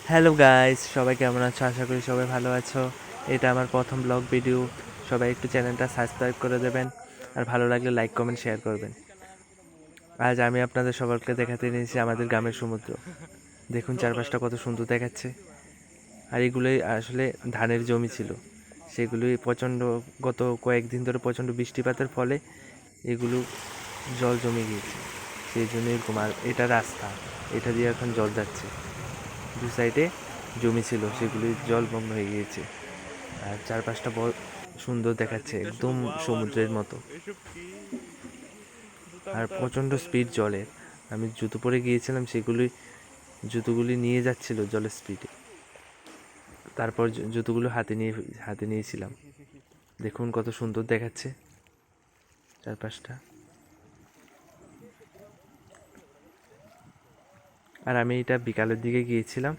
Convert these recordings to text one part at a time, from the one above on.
Hello guys, সবাই কেমন আছো? আশা করি সবাই ভালো আছো। এটা আমার প্রথম ব্লগ ভিডিও। সবাই একটু চ্যানেলটা সাবস্ক্রাইব করে দেবেন, আর ভালো লাগলে লাইক কমেন্ট শেয়ার করবেন। আজ আমি আপনাদের সবাইকে দেখাতে নিয়েছি আমাদের গ্রামের সমুদ্র। দেখুন চারপাশটা কত সুন্দর দেখাচ্ছে। আর এগুলোই আসলে ধানের জমি ছিল, সেগুলোই গত কয়েকদিন ধরে প্রচণ্ড বৃষ্টিপাতের ফলে এগুলো জল জমে গিয়েছে, সেই জন্য এরকম। আর এটা রাস্তা, এটা দিয়ে এখন জল যাচ্ছে। দু সাইডে জমি ছিল, সেগুলি জলমগ্ন হয়ে গিয়েছে। আর চারপাশটা বড় সুন্দর দেখাচ্ছে, একদম সমুদ্রের মতো। আর প্রচণ্ড স্পিড জলের। আমি জুতো পরে গিয়েছিলাম, জুতোগুলি নিয়ে যাচ্ছিল জলের স্পিডে। তারপর জুতোগুলো হাতে নিয়েছিলাম। দেখুন কত সুন্দর দেখাচ্ছে চারপাশটা। আর আমি এটা বিকালের দিকে গিয়েছিলাম,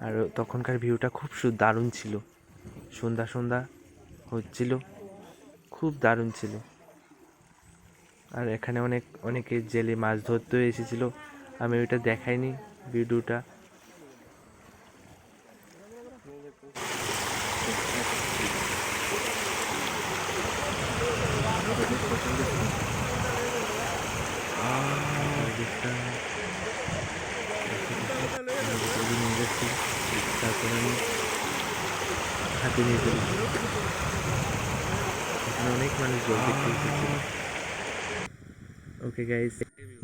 আর তখনকার ভিউটা খুব দারুণ ছিল। সন্ধ্যা সন্ধ্যা হচ্ছিল, খুব দারুণ ছিল। আর এখানে অনেকে জেলে মাছ ধরতেও এসেছিল। আমি ওইটা দেখাইনি ভিডিওটা। তারপর আমি হাতে নিয়ে ফেলেছি। এখানে অনেক মানুষ জল দেখতে এসেছিল। ওকে গাইস,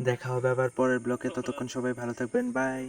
দেখা হবে আবার পরের ব্লকে। ততক্ষণ সবাই ভালো থাকবেন, বাই।